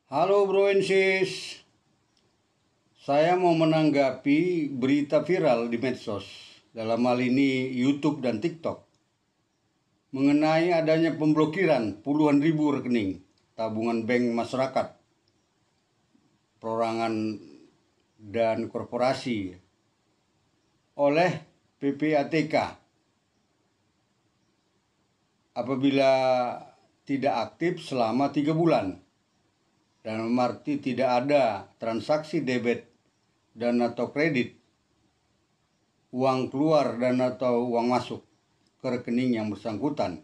Halo Bro and Sis, saya mau menanggapi berita viral di medsos, dalam hal ini YouTube dan TikTok, mengenai adanya pemblokiran puluhan ribu rekening tabungan bank masyarakat, perorangan, dan korporasi oleh PPATK apabila tidak aktif selama 3 bulan. Dan arti tidak ada transaksi debit dan atau kredit, uang keluar dan atau uang masuk ke rekening yang bersangkutan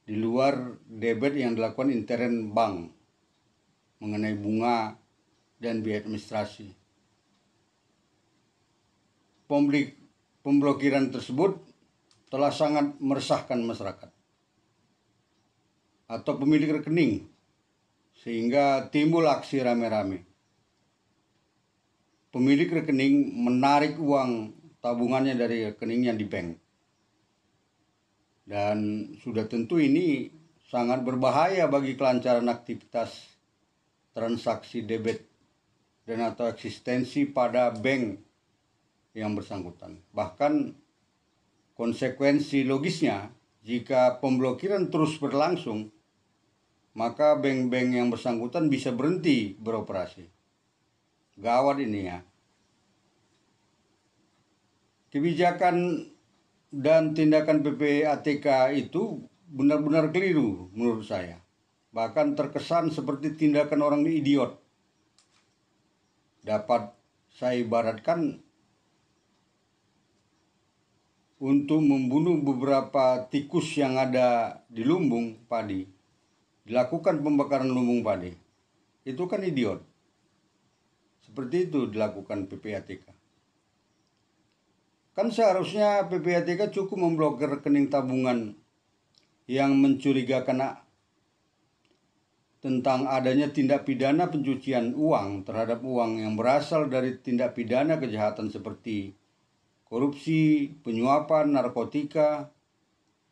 di luar debit yang dilakukan intern bank mengenai bunga dan biaya administrasi. Pemblokiran tersebut telah sangat meresahkan masyarakat atau pemilik rekening, sehingga timbul aksi rame-rame. Pemilik rekening menarik uang tabungannya dari rekeningnya di bank. Dan sudah tentu ini sangat berbahaya bagi kelancaran aktivitas transaksi debit dan atau eksistensi pada bank yang bersangkutan. Bahkan konsekuensi logisnya, jika pemblokiran terus berlangsung, maka bank-bank yang bersangkutan bisa berhenti beroperasi. Gawat ini ya. Kebijakan dan tindakan PPATK itu benar-benar keliru menurut saya. Bahkan terkesan seperti tindakan orang idiot. Dapat saya ibaratkan untuk membunuh beberapa tikus yang ada di lumbung padi. Dilakukan pembakaran lumbung padi, itu kan idiot. Seperti itu dilakukan PPATK. Kan seharusnya PPATK cukup memblokir rekening tabungan yang mencurigakan tentang adanya tindak pidana pencucian uang terhadap uang yang berasal dari tindak pidana kejahatan seperti korupsi, penyuapan, narkotika,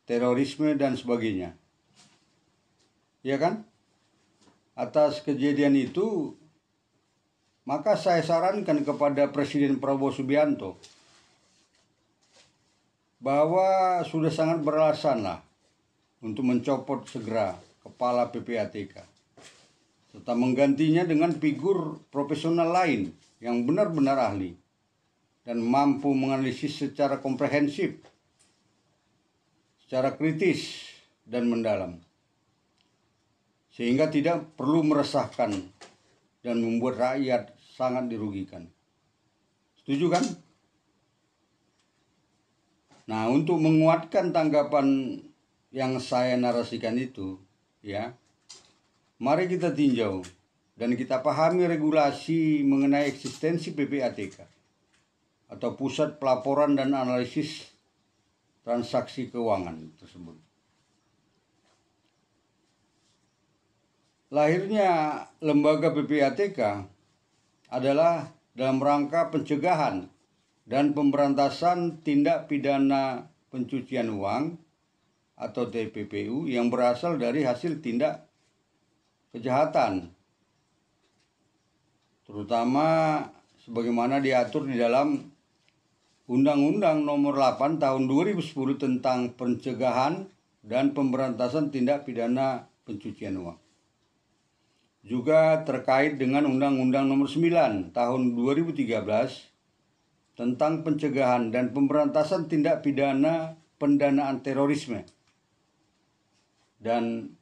terorisme, dan sebagainya. Ya kan? Atas kejadian itu, maka saya sarankan kepada Presiden Prabowo Subianto bahwa sudah sangat beralasan lah untuk mencopot segera kepala PPATK serta menggantinya dengan figur profesional lain yang benar-benar ahli dan mampu menganalisis secara komprehensif, secara kritis dan mendalam, sehingga tidak perlu meresahkan dan membuat rakyat sangat dirugikan. Setuju kan? Nah, untuk menguatkan tanggapan yang saya narasikan itu, ya, mari kita tinjau dan kita pahami regulasi mengenai eksistensi PPATK atau Pusat Pelaporan dan Analisis Transaksi Keuangan tersebut. Lahirnya lembaga PPATK adalah dalam rangka pencegahan dan pemberantasan tindak pidana pencucian uang atau TPPU yang berasal dari hasil tindak kejahatan, terutama sebagaimana diatur di dalam Undang-Undang Nomor 8 Tahun 2010 tentang pencegahan dan pemberantasan tindak pidana pencucian uang. Juga terkait dengan Undang-Undang Nomor 9 Tahun 2013 tentang pencegahan dan pemberantasan tindak pidana pendanaan terorisme, dan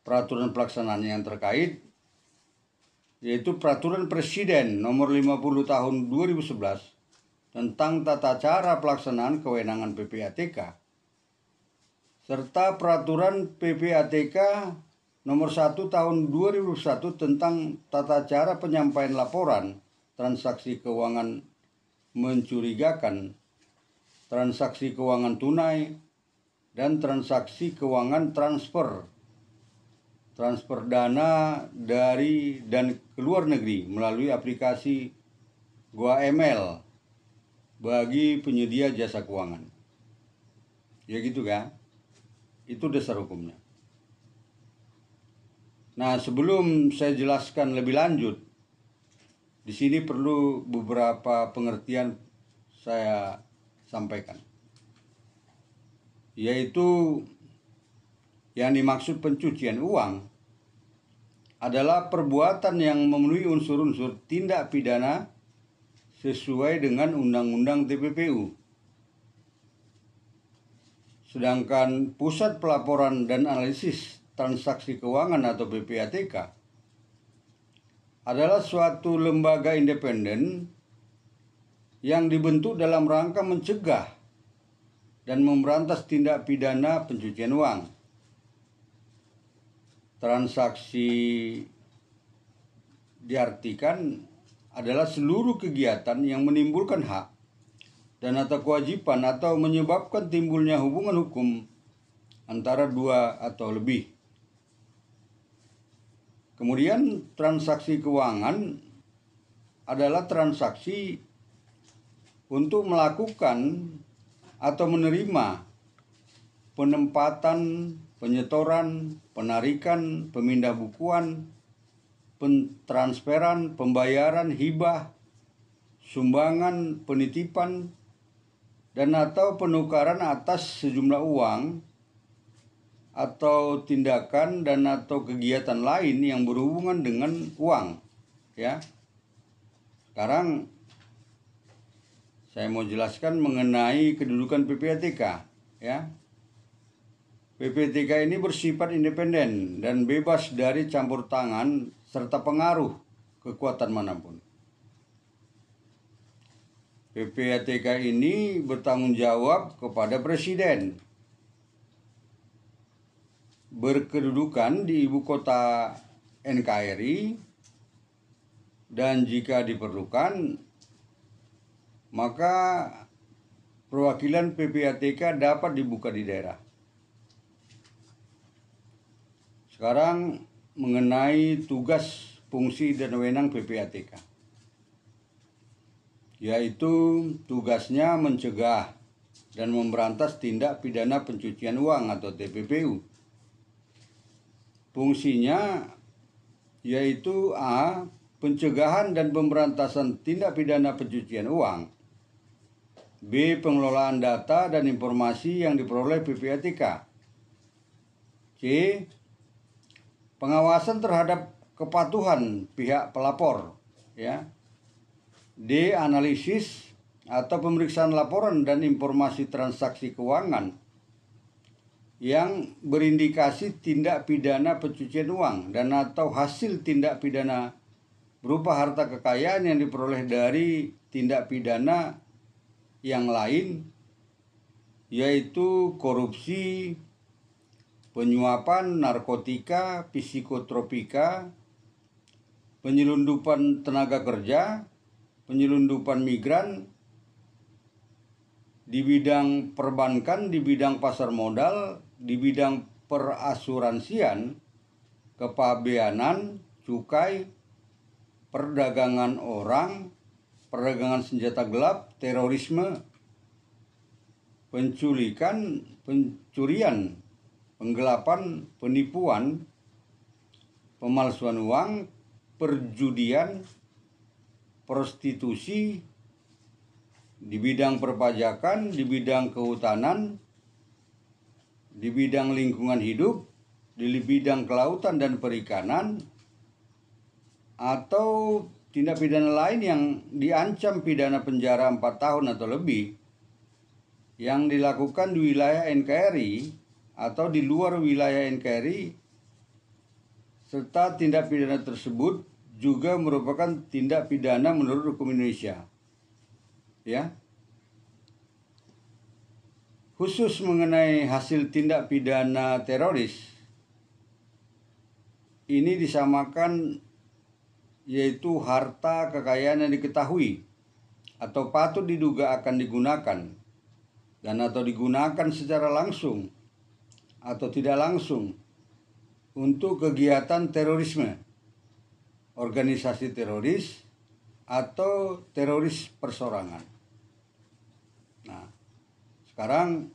peraturan pelaksanaan yang terkait yaitu Peraturan Presiden Nomor 50 Tahun 2011 tentang tata cara pelaksanaan kewenangan PPATK serta Peraturan PPATK Nomor 1 Tahun 2001 tentang tata cara penyampaian laporan transaksi keuangan mencurigakan, transaksi keuangan tunai, dan transaksi keuangan transfer dana dari dan ke luar negeri melalui aplikasi GoAML bagi penyedia jasa keuangan. Ya gitu kan? Itu dasar hukumnya. Nah, sebelum saya jelaskan lebih lanjut, di sini perlu beberapa pengertian saya sampaikan. Yaitu yang dimaksud pencucian uang adalah perbuatan yang memenuhi unsur-unsur tindak pidana sesuai dengan Undang-Undang TPPU. Sedangkan Pusat Pelaporan dan Analisis Transaksi Keuangan atau PPATK adalah suatu lembaga independen yang dibentuk dalam rangka mencegah dan memberantas tindak pidana pencucian uang. Transaksi diartikan adalah seluruh kegiatan yang menimbulkan hak dan atau kewajiban atau menyebabkan timbulnya hubungan hukum antara dua atau lebih. Kemudian transaksi keuangan adalah transaksi untuk melakukan atau menerima penempatan, penyetoran, penarikan, pemindah bukuan, pentransferan, pembayaran, hibah, sumbangan, penitipan, dan atau penukaran atas sejumlah uang atau tindakan dan atau kegiatan lain yang berhubungan dengan uang, ya. Sekarang saya mau jelaskan mengenai kedudukan PPATK, ya. PPATK ini bersifat independen dan bebas dari campur tangan serta pengaruh kekuatan manapun. PPATK ini bertanggung jawab kepada Presiden, berkedudukan di ibu kota NKRI, dan jika diperlukan maka perwakilan PPATK dapat dibuka di daerah. Sekarang mengenai tugas, fungsi, dan wewenang PPATK. Yaitu tugasnya mencegah dan memberantas tindak pidana pencucian uang atau TPPU. Fungsinya yaitu A. Pencegahan dan pemberantasan tindak pidana pencucian uang. B. Pengelolaan data dan informasi yang diperoleh PPATK. C. Pengawasan terhadap kepatuhan pihak pelapor, ya. D. Analisis atau pemeriksaan laporan dan informasi transaksi keuangan yang berindikasi tindak pidana pencucian uang dan atau hasil tindak pidana berupa harta kekayaan yang diperoleh dari tindak pidana yang lain, yaitu korupsi, penyuapan, narkotika, psikotropika, penyelundupan tenaga kerja, penyelundupan migran, di bidang perbankan, di bidang pasar modal, di bidang perasuransian, kepabeanan, cukai, perdagangan orang, perdagangan senjata gelap, terorisme, penculikan, pencurian, penggelapan, penipuan, pemalsuan uang, perjudian, prostitusi, di bidang perpajakan, di bidang kehutanan, di bidang lingkungan hidup, di bidang kelautan dan perikanan, atau tindak pidana lain yang diancam pidana penjara 4 tahun atau lebih yang dilakukan di wilayah NKRI atau di luar wilayah NKRI, serta tindak pidana tersebut juga merupakan tindak pidana menurut hukum Indonesia, ya. Khusus mengenai hasil tindak pidana teroris, ini disamakan yaitu harta kekayaan yang diketahui atau patut diduga akan digunakan dan atau digunakan secara langsung atau tidak langsung untuk kegiatan terorisme, organisasi teroris, atau teroris persorangan. Nah, sekarang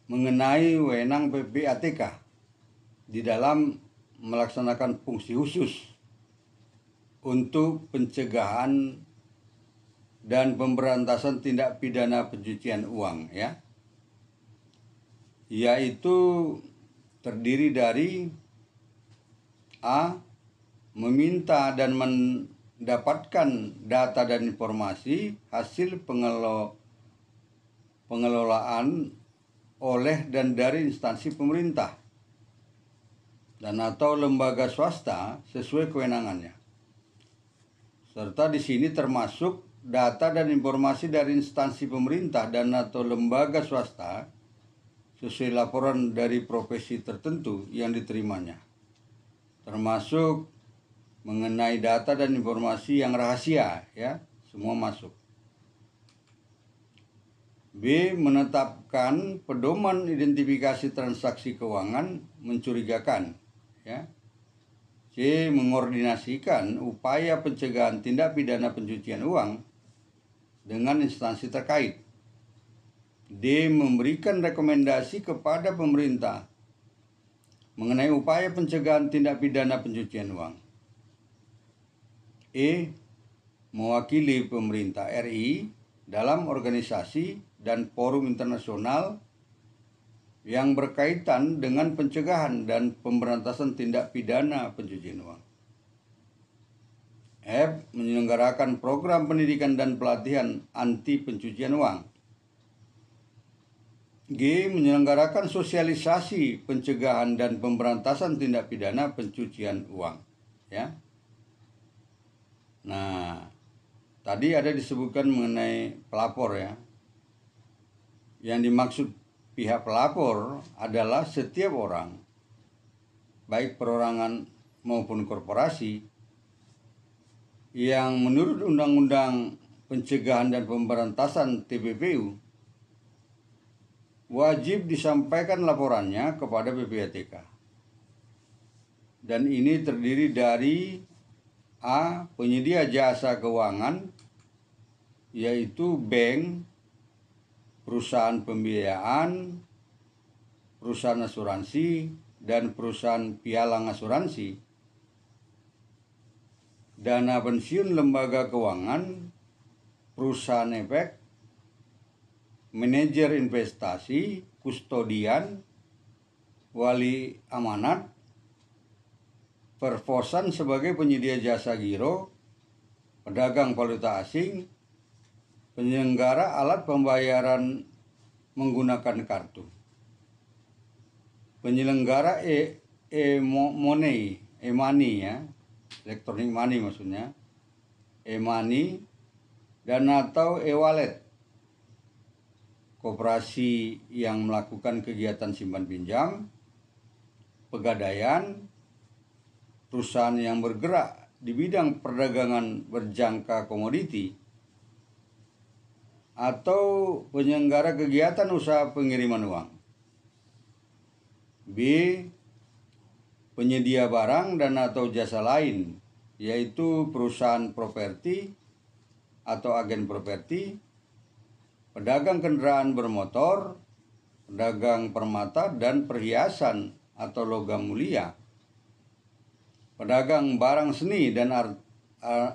mengenai wewenang PPATK di dalam melaksanakan fungsi khusus untuk pencegahan dan pemberantasan tindak pidana pencucian uang, ya, yaitu terdiri dari A. Meminta dan mendapatkan data dan informasi hasil pengelolaan oleh dan dari instansi pemerintah dan atau lembaga swasta sesuai kewenangannya. Serta di sini termasuk data dan informasi dari instansi pemerintah dan atau lembaga swasta sesuai laporan dari profesi tertentu yang diterimanya. Termasuk mengenai data dan informasi yang rahasia, ya, semua masuk. B. Menetapkan pedoman identifikasi transaksi keuangan mencurigakan, ya. C. Mengordinasikan upaya pencegahan tindak pidana pencucian uang dengan instansi terkait. D. Memberikan rekomendasi kepada pemerintah mengenai upaya pencegahan tindak pidana pencucian uang. E. Mewakili pemerintah RI dalam organisasi dan forum internasional yang berkaitan dengan pencegahan dan pemberantasan tindak pidana pencucian uang. F. Menyelenggarakan program pendidikan dan pelatihan anti pencucian uang. G. Menyelenggarakan sosialisasi pencegahan dan pemberantasan tindak pidana pencucian uang, ya. Nah, tadi ada disebutkan mengenai pelapor, ya. Yang dimaksud pihak pelapor adalah setiap orang, baik perorangan maupun korporasi, yang menurut Undang-Undang Pencegahan dan Pemberantasan TPPU wajib disampaikan laporannya kepada PPATK. Dan ini terdiri dari A. Penyedia jasa keuangan, yaitu bank, perusahaan pembiayaan, perusahaan asuransi, dan perusahaan pialang asuransi. Dana pensiun lembaga keuangan, perusahaan efek, manajer investasi, kustodian, wali amanat, perforsan sebagai penyedia jasa giro, pedagang valuta asing, penyelenggara alat pembayaran menggunakan kartu, penyelenggara e-money, ya, electronic money maksudnya, e-money, dan atau e-wallet, koperasi yang melakukan kegiatan simpan pinjam, pegadaian, perusahaan yang bergerak di bidang perdagangan berjangka komoditi, atau penyelenggara kegiatan usaha pengiriman uang. B. Penyedia barang dan atau jasa lain, yaitu perusahaan properti atau agen properti, pedagang kendaraan bermotor, pedagang permata dan perhiasan atau logam mulia, pedagang barang seni dan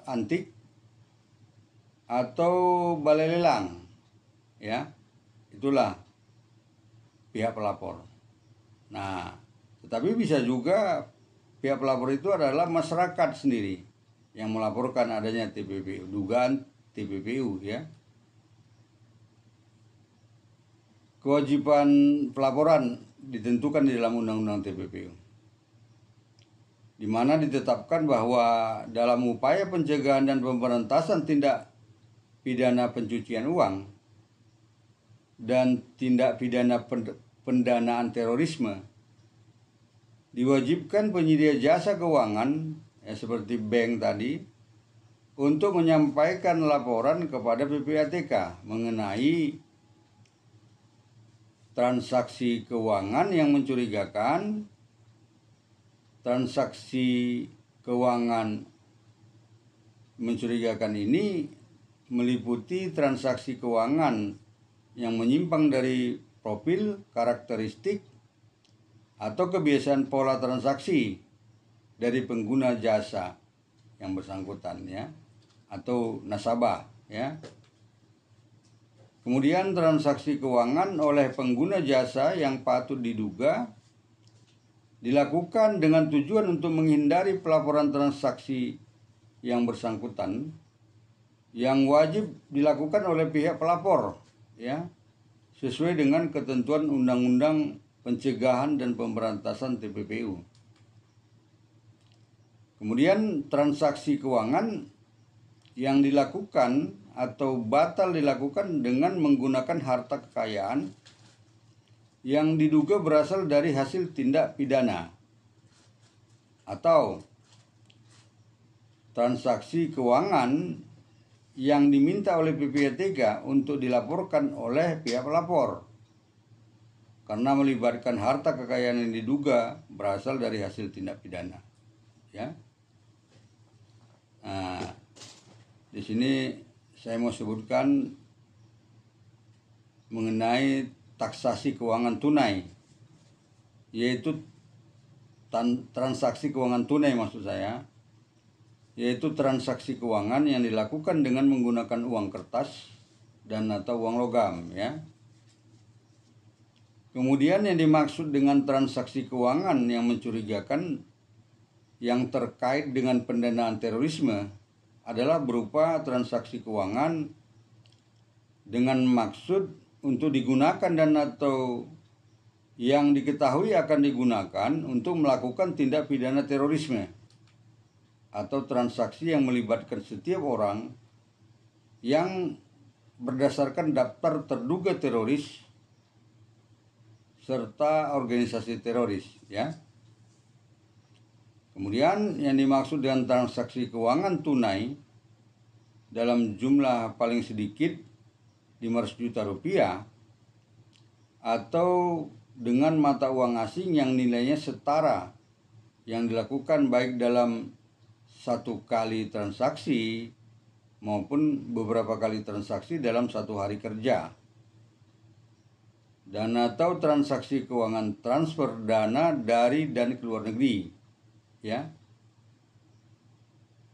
antik, atau balai lelang, ya, itulah pihak pelapor. Nah, tetapi bisa juga pihak pelapor itu adalah masyarakat sendiri yang melaporkan adanya TPPU, dugaan TPPU, ya. Kewajiban pelaporan ditentukan di dalam Undang-Undang TPPU, di mana ditetapkan bahwa dalam upaya pencegahan dan pemberantasan tindak pidana pencucian uang dan tindak pidana pendanaan terorisme, diwajibkan penyedia jasa keuangan, ya, seperti bank tadi, untuk menyampaikan laporan kepada PPATK mengenai transaksi keuangan yang mencurigakan. Transaksi keuangan mencurigakan ini meliputi transaksi keuangan yang menyimpang dari profil, karakteristik, atau kebiasaan pola transaksi dari pengguna jasa yang bersangkutan, ya, atau nasabah, ya. Kemudian transaksi keuangan oleh pengguna jasa yang patut diduga dilakukan dengan tujuan untuk menghindari pelaporan transaksi yang bersangkutan yang wajib dilakukan oleh pihak pelapor, ya, sesuai dengan ketentuan Undang-Undang Pencegahan dan Pemberantasan TPPU. Kemudian transaksi keuangan yang dilakukan atau batal dilakukan dengan menggunakan harta kekayaan yang diduga berasal dari hasil tindak pidana, atau transaksi keuangan yang diminta oleh PPATK untuk dilaporkan oleh pihak pelapor karena melibatkan harta kekayaan yang diduga berasal dari hasil tindak pidana, ya. Nah, di sini saya mau sebutkan mengenai taksasi keuangan tunai, yaitu transaksi keuangan tunai maksud saya, yaitu transaksi keuangan yang dilakukan dengan menggunakan uang kertas dan atau uang logam, ya. Kemudian yang dimaksud dengan transaksi keuangan yang mencurigakan yang terkait dengan pendanaan terorisme adalah berupa transaksi keuangan dengan maksud untuk digunakan dan atau yang diketahui akan digunakan untuk melakukan tindak pidana terorisme atau transaksi yang melibatkan setiap orang yang berdasarkan daftar terduga teroris serta organisasi teroris, ya. Kemudian yang dimaksud dengan transaksi keuangan tunai dalam jumlah paling sedikit 500 juta rupiah atau dengan mata uang asing yang nilainya setara yang dilakukan baik dalam satu kali transaksi maupun beberapa kali transaksi dalam satu hari kerja, dan atau transaksi keuangan transfer dana dari dan ke luar negeri, ya.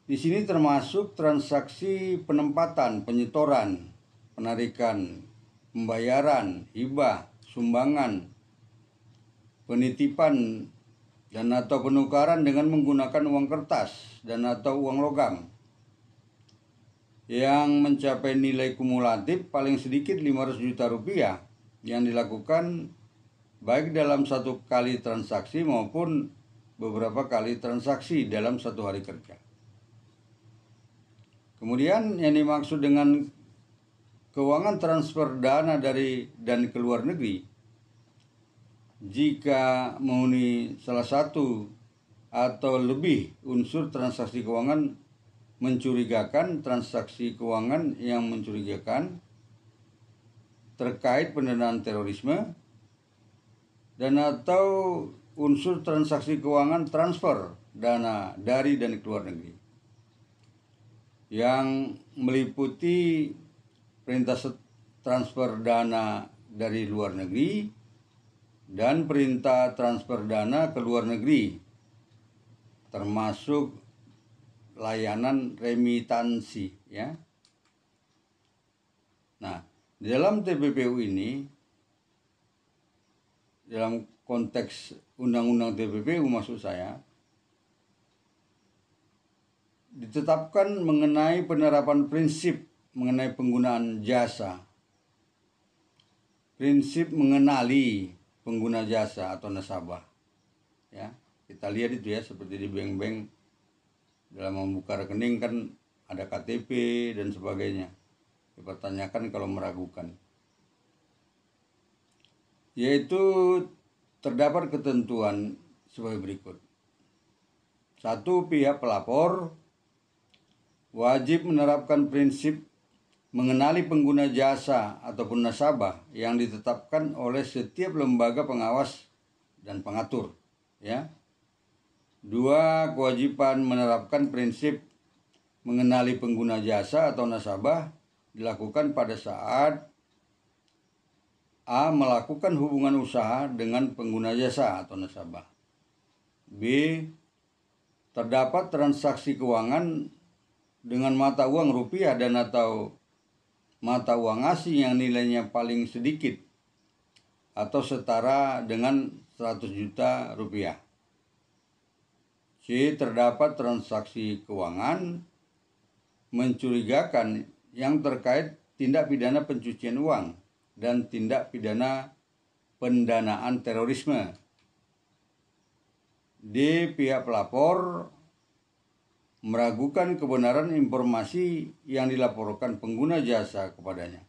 Di sini termasuk transaksi penempatan, penyetoran, penarikan, pembayaran, hibah, sumbangan, penitipan, dan atau penukaran dengan menggunakan uang kertas dan atau uang logam yang mencapai nilai kumulatif paling sedikit 500 juta rupiah yang dilakukan baik dalam satu kali transaksi maupun beberapa kali transaksi dalam satu hari kerja. Kemudian yang dimaksud dengan keuangan transfer dana dari dan ke luar negeri jika memenuhi salah satu atau lebih unsur transaksi keuangan mencurigakan, transaksi keuangan yang mencurigakan terkait pendanaan terorisme, dan atau unsur transaksi keuangan transfer dana dari dan ke luar negeri yang meliputi perintah transfer dana dari luar negeri dan perintah transfer dana ke luar negeri, termasuk layanan remitansi, ya. Nah, di dalam TPPU ini, dalam konteks Undang-Undang TPPU maksud saya, ditetapkan mengenai penerapan prinsip mengenai penggunaan jasa, prinsip mengenali pengguna jasa atau nasabah, ya. Kita lihat itu, ya, seperti di bank-bank dalam membuka rekening kan ada KTP dan sebagainya. Dipertanyakan kalau meragukan, yaitu terdapat ketentuan sebagai berikut. 1. Pihak pelapor wajib menerapkan prinsip mengenali pengguna jasa ataupun nasabah yang ditetapkan oleh setiap lembaga pengawas dan pengatur, ya. 2. Kewajiban menerapkan prinsip mengenali pengguna jasa atau nasabah dilakukan pada saat A. Melakukan hubungan usaha dengan pengguna jasa atau nasabah. B. terdapat transaksi keuangan dengan mata uang rupiah dan atau mata uang asing yang nilainya paling sedikit atau setara dengan 100 juta rupiah. C. Terdapat transaksi keuangan mencurigakan yang terkait tindak pidana pencucian uang dan tindak pidana pendanaan terorisme. D. Pihak pelapor meragukan kebenaran informasi yang dilaporkan pengguna jasa kepadanya.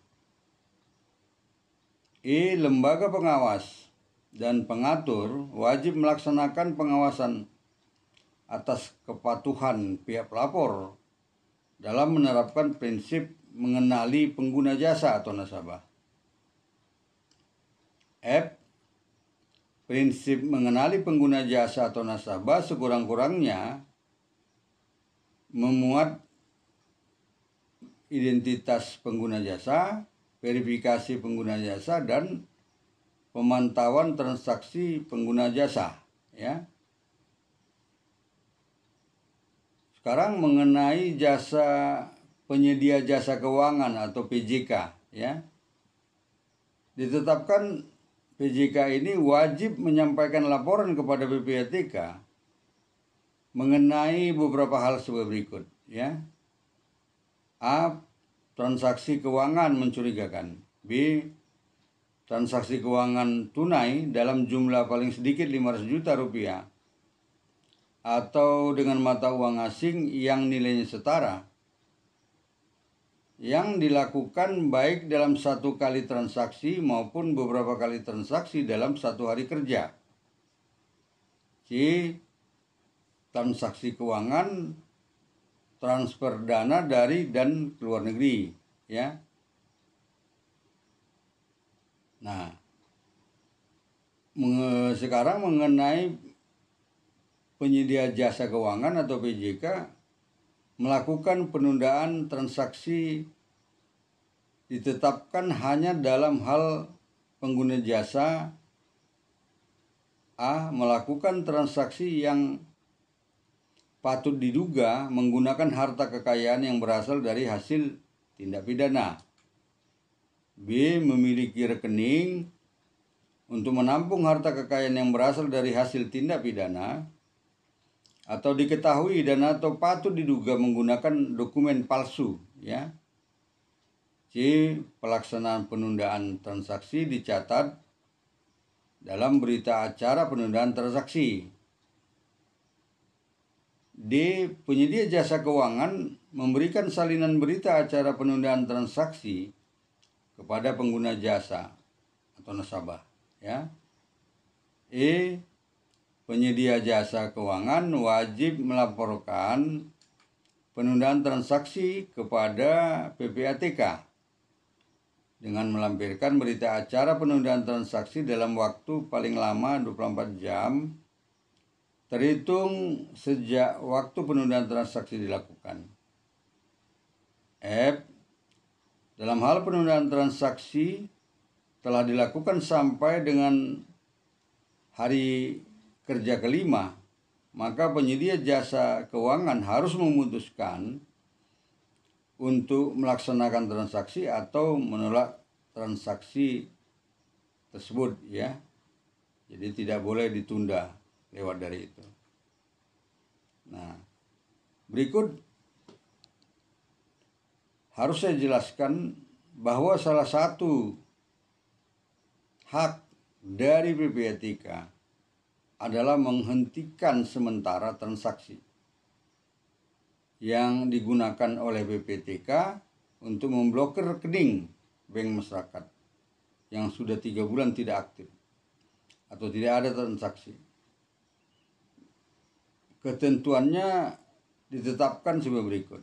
E. Lembaga pengawas dan pengatur wajib melaksanakan pengawasan atas kepatuhan pihak pelapor dalam menerapkan prinsip mengenali pengguna jasa atau nasabah. F. Prinsip mengenali pengguna jasa atau nasabah sekurang-kurangnya memuat identitas pengguna jasa, verifikasi pengguna jasa, dan pemantauan transaksi pengguna jasa, ya. Sekarang mengenai jasa penyedia jasa keuangan atau PJK, ya. Ditetapkan PJK ini wajib menyampaikan laporan kepada PPATK mengenai beberapa hal sebagai berikut, ya. A. Transaksi keuangan mencurigakan. B. Transaksi keuangan tunai dalam jumlah paling sedikit 500 juta rupiah atau dengan mata uang asing yang nilainya setara, yang dilakukan baik dalam satu kali transaksi maupun beberapa kali transaksi dalam satu hari kerja. C. Transaksi keuangan transfer dana dari dan ke luar negeri, ya. Nah, sekarang mengenai penyedia jasa keuangan atau PJK melakukan penundaan transaksi ditetapkan hanya dalam hal pengguna jasa A. Melakukan transaksi yang patut diduga menggunakan harta kekayaan yang berasal dari hasil tindak pidana. B. Memiliki rekening untuk menampung harta kekayaan yang berasal dari hasil tindak pidana atau diketahui dan atau patut diduga menggunakan dokumen palsu, ya. C. Pelaksanaan penundaan transaksi dicatat dalam berita acara penundaan transaksi. D. Penyedia jasa keuangan memberikan salinan berita acara penundaan transaksi kepada pengguna jasa atau nasabah, ya. E. Penyedia jasa keuangan wajib melaporkan penundaan transaksi kepada PPATK dengan melampirkan berita acara penundaan transaksi dalam waktu paling lama 24 jam terhitung sejak waktu penundaan transaksi dilakukan. F. Dalam hal penundaan transaksi telah dilakukan sampai dengan hari kerja kelima, maka penyedia jasa keuangan harus memutuskan untuk melaksanakan transaksi atau menolak transaksi tersebut, ya. Jadi tidak boleh ditunda lewat dari itu. Nah, berikut harus saya jelaskan bahwa salah satu hak dari PPATK adalah menghentikan sementara transaksi yang digunakan oleh PPATK untuk memblokir rekening bank masyarakat yang sudah 3 bulan tidak aktif atau tidak ada transaksi. Ketentuannya ditetapkan sebagai berikut.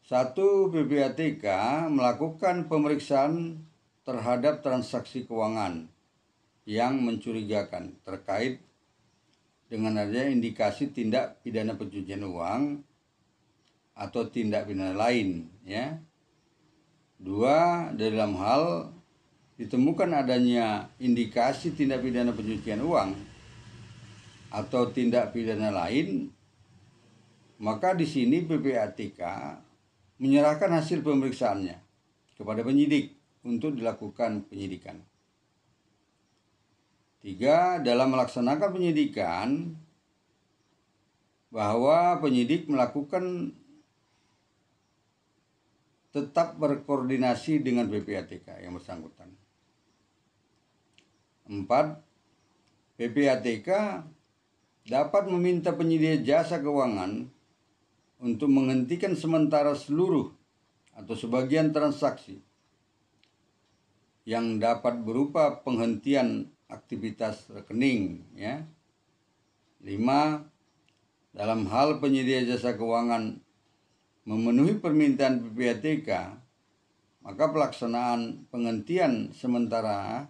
1. PPATK melakukan pemeriksaan terhadap transaksi keuangan yang mencurigakan terkait dengan adanya indikasi tindak pidana pencucian uang atau tindak pidana lain, ya. 2. Dalam hal ditemukan adanya indikasi tindak pidana pencucian uang atau tindak pidana lain, maka di sini PPATK menyerahkan hasil pemeriksaannya kepada penyidik untuk dilakukan penyidikan. 3. Dalam melaksanakan penyidikan, bahwa penyidik melakukan tetap berkoordinasi dengan PPATK yang bersangkutan. 4. PPATK dapat meminta penyedia jasa keuangan untuk menghentikan sementara seluruh atau sebagian transaksi yang dapat berupa penghentian aktivitas rekening, ya. 5. Dalam hal penyedia jasa keuangan memenuhi permintaan PPATK, maka pelaksanaan penghentian sementara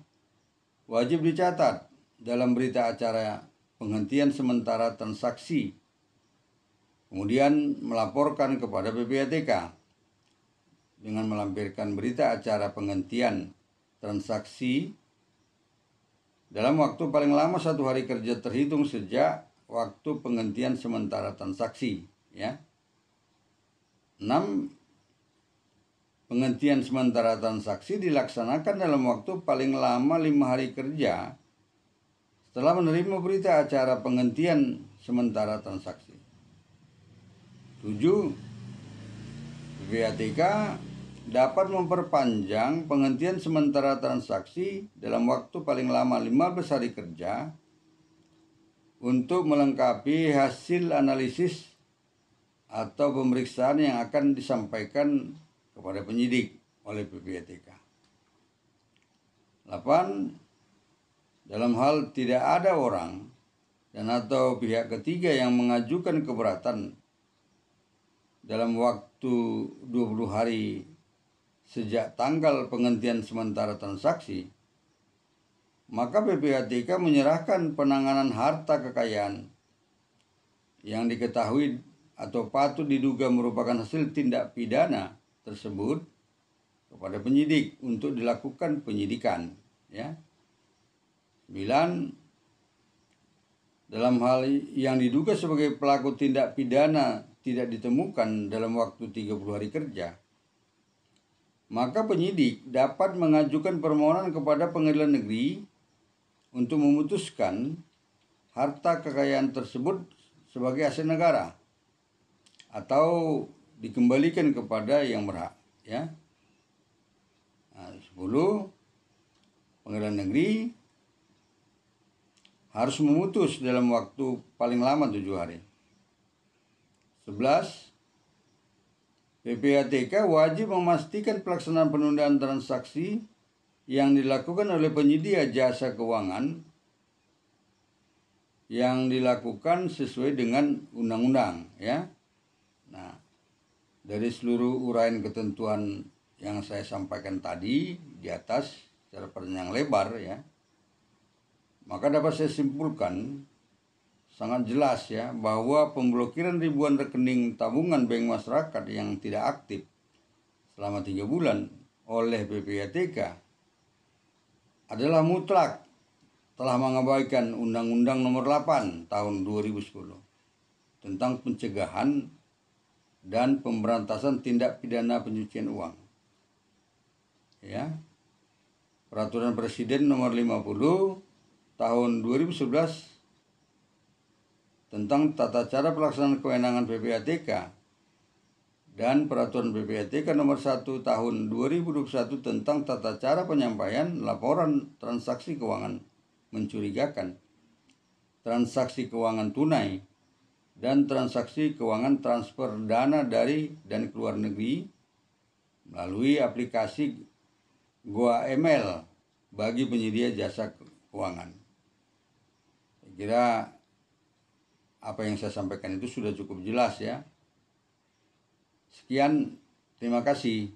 wajib dicatat dalam berita acara penghentian sementara transaksi, kemudian melaporkan kepada PPATK dengan melampirkan berita acara penghentian transaksi dalam waktu paling lama 1 hari kerja terhitung sejak waktu penghentian sementara transaksi, ya. 6. Penghentian sementara transaksi dilaksanakan dalam waktu paling lama 5 hari kerja setelah menerima berita acara penghentian sementara transaksi. 7. PPATK dapat memperpanjang penghentian sementara transaksi dalam waktu paling lama 15 hari kerja untuk melengkapi hasil analisis atau pemeriksaan yang akan disampaikan kepada penyidik oleh PPATK. 8. Dalam hal tidak ada orang dan atau pihak ketiga yang mengajukan keberatan dalam waktu 20 hari sejak tanggal penghentian sementara transaksi, maka PPATK menyerahkan penanganan harta kekayaan yang diketahui atau patut diduga merupakan hasil tindak pidana tersebut kepada penyidik untuk dilakukan penyidikan, ya. 9. Dalam hal yang diduga sebagai pelaku tindak pidana tidak ditemukan dalam waktu 30 hari kerja, maka penyidik dapat mengajukan permohonan kepada pengadilan negeri untuk memutuskan harta kekayaan tersebut sebagai aset negara atau dikembalikan kepada yang berhak, ya. 10. Pengadilan negeri harus memutus dalam waktu paling lama 7 hari. 11. PPATK wajib memastikan pelaksanaan penundaan transaksi yang dilakukan oleh penyedia jasa keuangan yang dilakukan sesuai dengan undang-undang, ya. Nah, dari seluruh uraian ketentuan yang saya sampaikan tadi di atas secara panjang lebar, ya, maka dapat saya simpulkan sangat jelas, ya, bahwa pemblokiran ribuan rekening tabungan bank masyarakat yang tidak aktif selama 3 bulan oleh PPATK adalah mutlak telah mengabaikan Undang-Undang Nomor 8 Tahun 2010 tentang pencegahan dan pemberantasan tindak pidana pencucian uang, ya. Peraturan Presiden Nomor 50 Tahun 2011 tentang tata cara pelaksanaan kewenangan PPATK dan Peraturan PPATK Nomor 1 Tahun 2021 tentang tata cara penyampaian laporan transaksi keuangan mencurigakan, transaksi keuangan tunai, dan transaksi keuangan transfer dana dari dan keluar negeri melalui aplikasi GoAML bagi penyedia jasa keuangan. Saya kira apa yang saya sampaikan itu sudah cukup jelas, ya. Sekian, terima kasih.